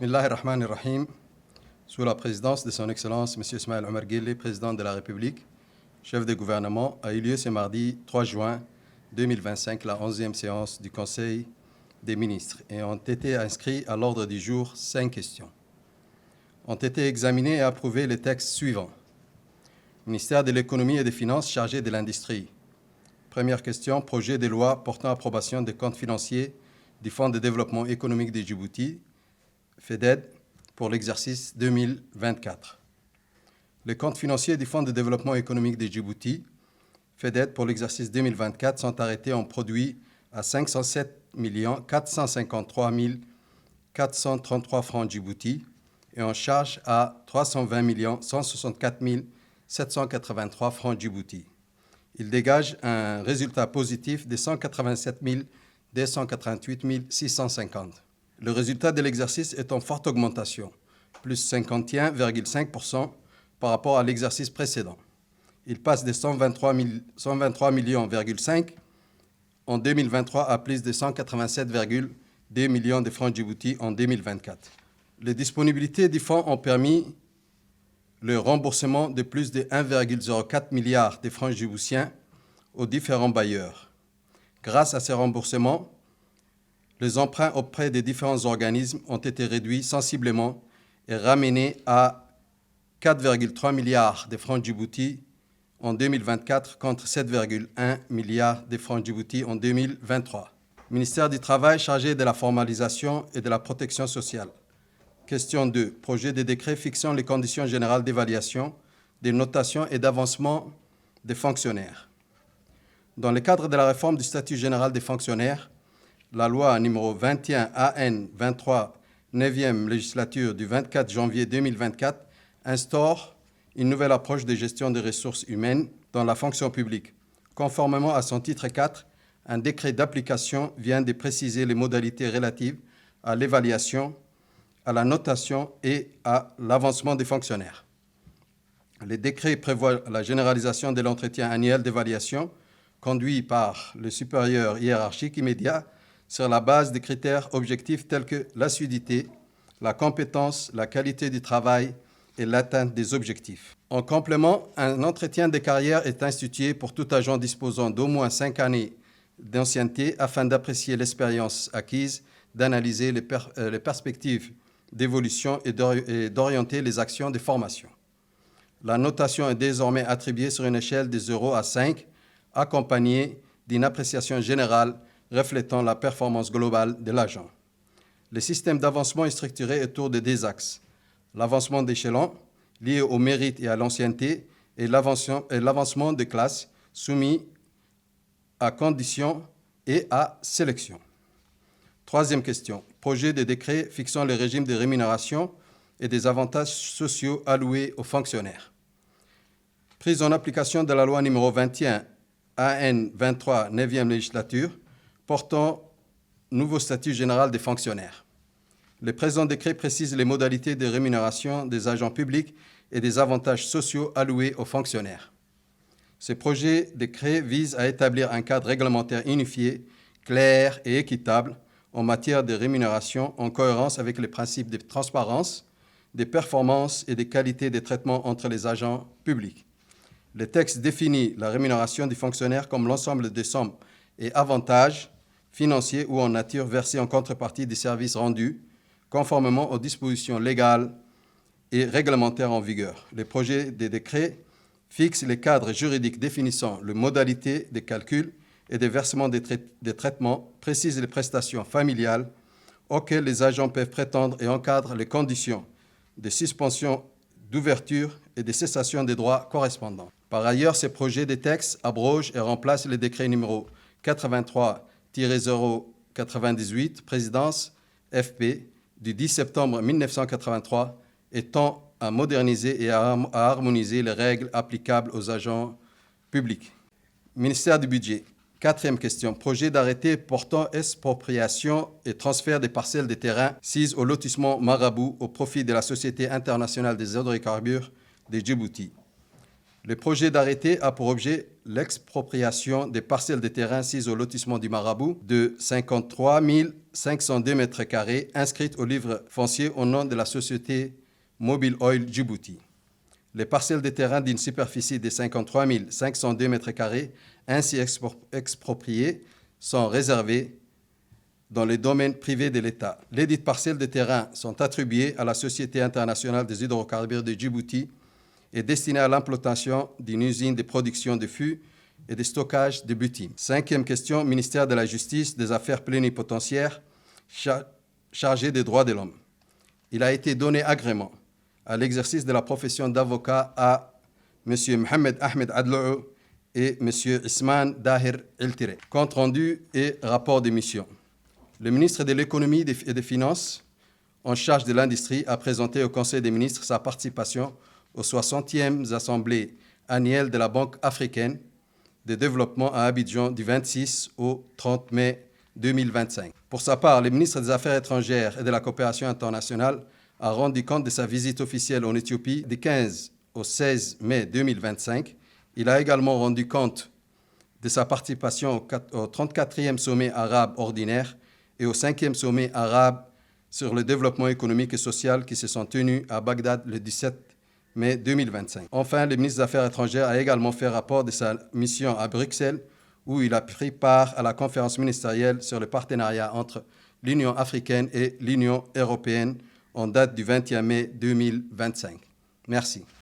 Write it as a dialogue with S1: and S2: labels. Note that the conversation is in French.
S1: Bismillah ar-Rahman ar-Rahim. Sous la présidence de son Excellence M. Ismaël Omar Guelleh, président de la République, chef de gouvernement, a eu lieu ce mardi 3 juin 2025 la 11e séance du Conseil des ministres et ont été inscrits à l'ordre du jour 5 questions. Ont été examinés et approuvés les textes suivants. Ministère de l'économie et des finances chargé de l'industrie. Première question, projet de loi portant approbation des comptes financiers du Fonds de développement économique de Djibouti, FEDED, pour l'exercice 2024. Les comptes financiers du Fonds de développement économique de Djibouti, FEDED, pour l'exercice 2024 sont arrêtés en produit à 507 453 433 francs Djibouti et en charge à 320 164 783 francs Djibouti. Il dégage un résultat positif de 187 288 650. Le résultat de l'exercice est en forte augmentation, plus 51,5% par rapport à l'exercice précédent. Il passe de 123,5 millions en 2023 à plus de 187,2 millions de francs Djibouti en 2024. Les disponibilités du fonds ont permis le remboursement de plus de 1,04 milliard de francs djiboutiens aux différents bailleurs. Grâce à ces remboursements, les emprunts auprès des différents organismes ont été réduits sensiblement et ramenés à 4,3 milliards de francs Djibouti en 2024 contre 7,1 milliards de francs Djibouti en 2023. Ministère du Travail chargé de la formalisation et de la protection sociale. Question 2. Projet de décret fixant les conditions générales d'évaluation, de notation et d'avancement des fonctionnaires. Dans le cadre de la réforme du statut général des fonctionnaires, la loi numéro 21 AN 23, 9e législature du 24 janvier 2024 instaure une nouvelle approche de gestion des ressources humaines dans la fonction publique. Conformément à son titre 4, un décret d'application vient de préciser les modalités relatives à l'évaluation, à la notation et à l'avancement des fonctionnaires. Le décret prévoit la généralisation de l'entretien annuel d'évaluation conduit par le supérieur hiérarchique immédiat sur la base des critères objectifs tels que l'assiduité, la compétence, la qualité du travail et l'atteinte des objectifs. En complément, un entretien de carrière est institué pour tout agent disposant d'au moins 5 années d'ancienneté afin d'apprécier l'expérience acquise, d'analyser les perspectives d'évolution et d'orienter les actions de formation. La notation est désormais attribuée sur une échelle de 0 à 5, accompagnée d'une appréciation générale reflétant la performance globale de l'agent. Le système d'avancement est structuré autour de 2 axes. L'avancement d'échelon, lié au mérite et à l'ancienneté, et l'avancement de classe, soumis à conditions et à sélection. Troisième question. Projet de décret fixant le régime de rémunération et des avantages sociaux alloués aux fonctionnaires. Prise en application de la loi numéro 21 AN 23, 9e législature, portant nouveau statut général des fonctionnaires. Le présent décret précise les modalités de rémunération des agents publics et des avantages sociaux alloués aux fonctionnaires. Ce projet de décret vise à établir un cadre réglementaire unifié, clair et équitable en matière de rémunération en cohérence avec les principes de transparence, de performance et de qualité des traitements entre les agents publics. Le texte définit la rémunération du fonctionnaire comme l'ensemble des sommes et avantages financiers ou en nature versés en contrepartie des services rendus, conformément aux dispositions légales et réglementaires en vigueur. Le projet de décret fixe les cadres juridiques définissant les modalités de calcul et de versement des traitements, précise les prestations familiales auxquelles les agents peuvent prétendre et encadre les conditions de suspension, d'ouverture et de cessation des droits correspondants. Par ailleurs, ce projet de texte abroge et remplace le décret numéro 83-098, présidence FP, du 10 septembre 1983, et tend à moderniser et à harmoniser les règles applicables aux agents publics. Ministère du Budget. Quatrième question. Projet d'arrêté portant expropriation et transfert des parcelles de terrain sises au lotissement Marabout au profit de la Société internationale des hydrocarbures de Djibouti. Le projet d'arrêté a pour objet l'expropriation des parcelles de terrain sises au lotissement du Marabout de 53 502 mètres carrés inscrites au livre foncier au nom de la société Mobile Oil Djibouti. Les parcelles de terrain d'une superficie de 53 502 mètres carrés ainsi expropriées sont réservées dans le domaine privé de l'État. Les dites parcelles de terrain sont attribuées à la Société internationale des hydrocarbures de Djibouti et destinées à l'implantation d'une usine de production de fûts et de stockage de butine. Cinquième question, ministère de la Justice, des Affaires plénipotentiaires, chargé des droits de l'homme. Il a été donné agrément à l'exercice de la profession d'avocat à M. Mohamed Ahmed Adlou et M. Isman Dahir El-Tiré. Compte rendu et rapport de mission. Le ministre de l'Économie et des Finances, en charge de l'industrie, a présenté au Conseil des ministres sa participation aux 60e Assemblées annuelles de la Banque africaine de développement à Abidjan du 26 au 30 mai 2025. Pour sa part, le ministre des Affaires étrangères et de la coopération internationale a rendu compte de sa visite officielle en Éthiopie du 15 au 16 mai 2025. Il a également rendu compte de sa participation au 34e sommet arabe ordinaire et au 5e sommet arabe sur le développement économique et social qui se sont tenus à Bagdad le 17 mai 2025. Enfin, le ministre des Affaires étrangères a également fait rapport de sa mission à Bruxelles où il a pris part à la conférence ministérielle sur le partenariat entre l'Union africaine et l'Union européenne en date du 21 mai 2025. Merci.